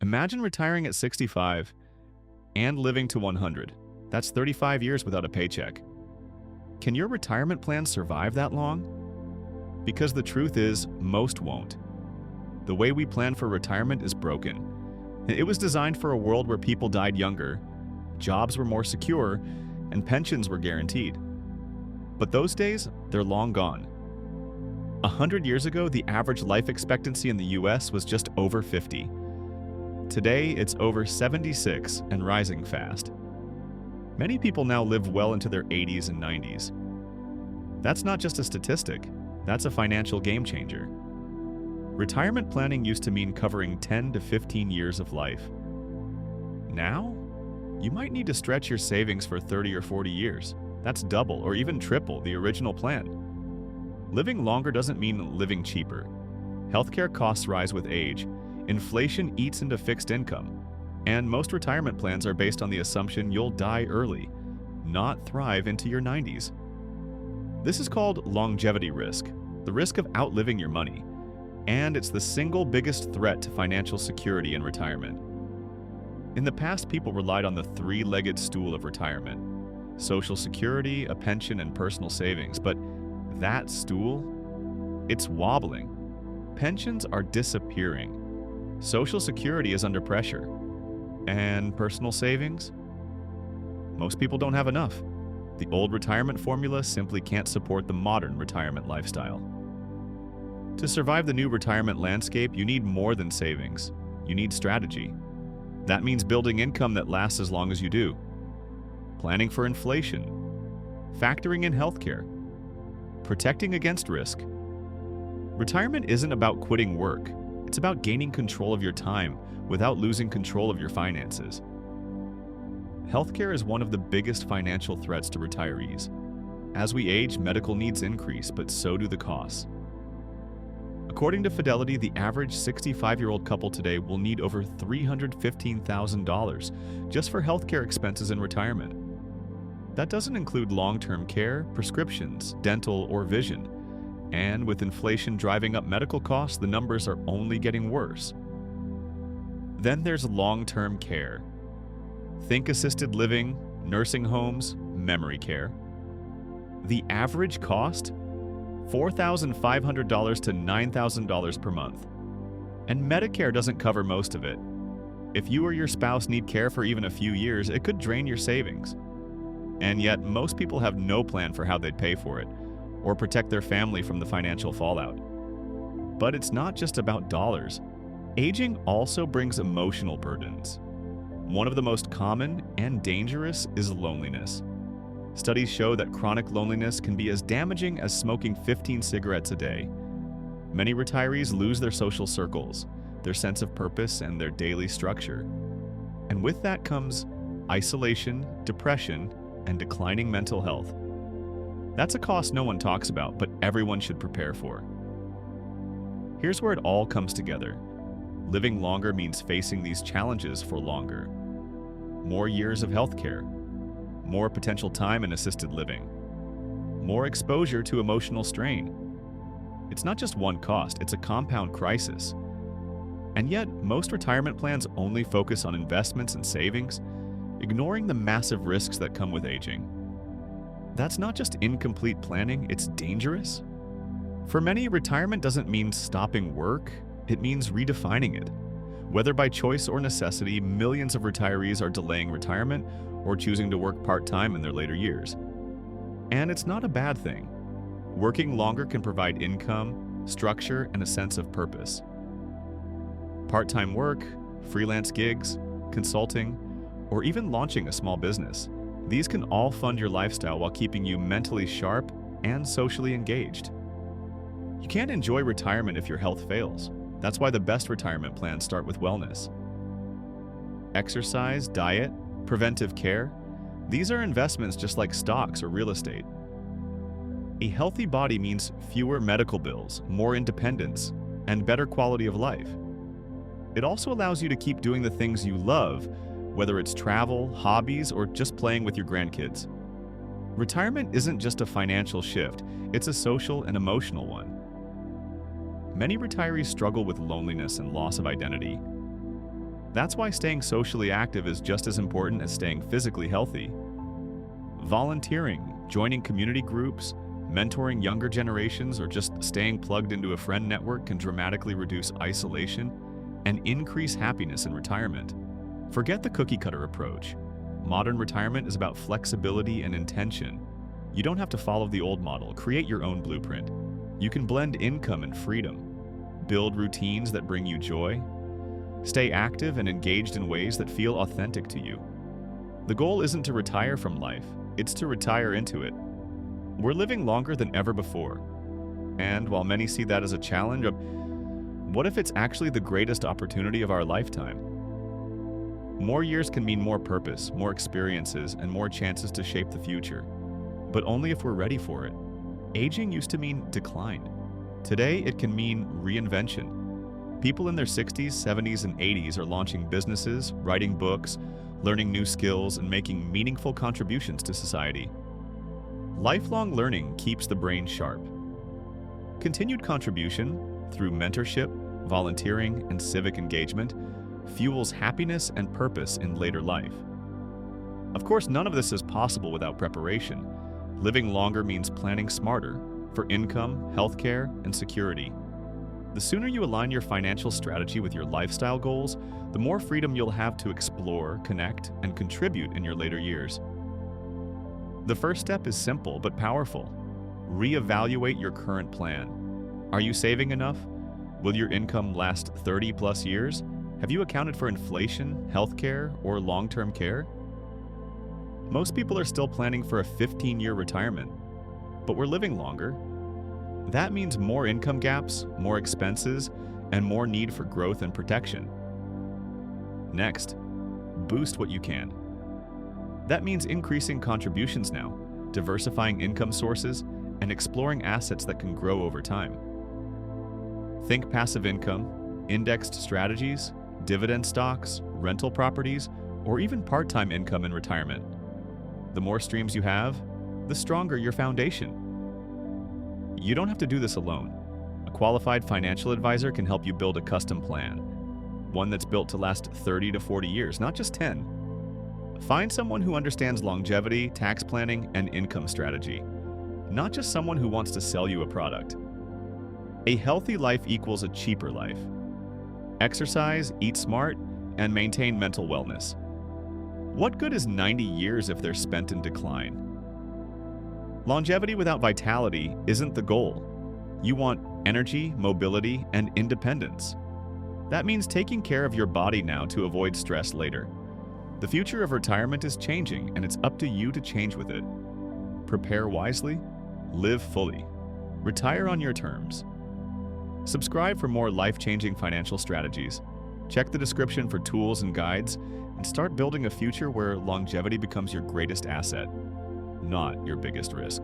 Imagine retiring at 65 and living to 100. That's 35 years without a paycheck. Can your retirement plan survive that long? Because the truth is, most won't. The way we plan for retirement is broken. It was designed for a world where people died younger, jobs were more secure, and pensions were guaranteed. But those days, they're long gone. 100 years ago, the average life expectancy in the US was just over 50. Today, it's over 76 and rising fast. Many people now live well into their 80s and 90s. That's not just a statistic, that's a financial game changer. Retirement planning used to mean covering 10 to 15 years of life. Now, you might need to stretch your savings for 30 or 40 years. That's double or even triple the original plan. Living longer doesn't mean living cheaper. Healthcare costs rise with age, inflation eats into fixed income, and most retirement plans are based on the assumption you'll die early, not thrive into your 90s. This is called longevity risk, the risk of outliving your money, and it's the single biggest threat to financial security in retirement. In the past, people relied on the three-legged stool of retirement: Social Security, a pension, and personal savings. But that stool, it's wobbling. Pensions are disappearing. Social Security is under pressure. And personal savings? Most people don't have enough. The old retirement formula simply can't support the modern retirement lifestyle. To survive the new retirement landscape, you need more than savings. You need strategy. That means building income that lasts as long as you do, planning for inflation, factoring in healthcare, protecting against risk. Retirement isn't about quitting work. It's about gaining control of your time without losing control of your finances. Healthcare is one of the biggest financial threats to retirees. As we age, medical needs increase, but so do the costs. According to Fidelity, the average 65-year-old couple today will need over $315,000 just for healthcare expenses in retirement. That doesn't include long-term care, prescriptions, dental, or vision. And with inflation driving up medical costs, the numbers are only getting worse. Then there's long-term care. Think assisted living, nursing homes, memory care. The average cost? $4,500 to $9,000 per month. And Medicare doesn't cover most of it. If you or your spouse need care for even a few years, it could drain your savings. And yet, most people have no plan for how they'd pay for it, or protect their family from the financial fallout. But it's not just about dollars. Aging also brings emotional burdens. One of the most common and dangerous is loneliness. Studies show that chronic loneliness can be as damaging as smoking 15 cigarettes a day. Many retirees lose their social circles, their sense of purpose, and their daily structure. And with that comes isolation, depression, and declining mental health. That's a cost no one talks about, but everyone should prepare for. Here's where it all comes together. Living longer means facing these challenges for longer. More years of healthcare, more potential time in assisted living, more exposure to emotional strain. It's not just one cost, it's a compound crisis. And yet, most retirement plans only focus on investments and savings, ignoring the massive risks that come with aging. That's not just incomplete planning, it's dangerous. For many, retirement doesn't mean stopping work, it means redefining it. Whether by choice or necessity, millions of retirees are delaying retirement or choosing to work part-time in their later years. And it's not a bad thing. Working longer can provide income, structure, and a sense of purpose. Part-time work, freelance gigs, consulting, or even launching a small business, these can all fund your lifestyle while keeping you mentally sharp and socially engaged. You can't enjoy retirement if your health fails. That's why the best retirement plans start with wellness. Exercise, diet, preventive care, these are investments just like stocks or real estate. A healthy body means fewer medical bills, more independence, and better quality of life. It also allows you to keep doing the things you love, whether it's travel, hobbies, or just playing with your grandkids. Retirement isn't just a financial shift, it's a social and emotional one. Many retirees struggle with loneliness and loss of identity. That's why staying socially active is just as important as staying physically healthy. Volunteering, joining community groups, mentoring younger generations, or just staying plugged into a friend network can dramatically reduce isolation and increase happiness in retirement. Forget the cookie-cutter approach. Modern retirement is about flexibility and intention. You don't have to follow the old model. Create your own blueprint. You can blend income and freedom, build routines that bring you joy, stay active and engaged in ways that feel authentic to you. The goal isn't to retire from life, it's to retire into it. We're living longer than ever before. And while many see that as a challenge, what if it's actually the greatest opportunity of our lifetime? More years can mean more purpose, more experiences, and more chances to shape the future. But only if we're ready for it. Aging used to mean decline. Today, it can mean reinvention. People in their 60s, 70s, and 80s are launching businesses, writing books, learning new skills, and making meaningful contributions to society. Lifelong learning keeps the brain sharp. Continued contribution, through mentorship, volunteering, and civic engagement, fuels happiness and purpose in later life. Of course, none of this is possible without preparation. Living longer means planning smarter for income, healthcare, and security. The sooner you align your financial strategy with your lifestyle goals, the more freedom you'll have to explore, connect, and contribute in your later years. The first step is simple but powerful. Reevaluate your current plan. Are you saving enough? Will your income last 30+ years? Have you accounted for inflation, healthcare, or long-term care? Most people are still planning for a 15-year retirement, but we're living longer. That means more income gaps, more expenses, and more need for growth and protection. Next, boost what you can. That means increasing contributions now, diversifying income sources, and exploring assets that can grow over time. Think passive income, indexed strategies, dividend stocks, rental properties, or even part-time income in retirement. The more streams you have, the stronger your foundation. You don't have to do this alone. A qualified financial advisor can help you build a custom plan, one that's built to last 30 to 40 years, not just 10. Find someone who understands longevity, tax planning, and income strategy, not just someone who wants to sell you a product. A healthy life equals a cheaper life. Exercise, eat smart, and maintain mental wellness. What good is 90 years if they're spent in decline? Longevity without vitality isn't the goal. You want energy, mobility, and independence. That means taking care of your body now to avoid stress later. The future of retirement is changing, and it's up to you to change with it. Prepare wisely, live fully, retire on your terms. Subscribe for more life-changing financial strategies. Check the description for tools and guides, and start building a future where longevity becomes your greatest asset, not your biggest risk.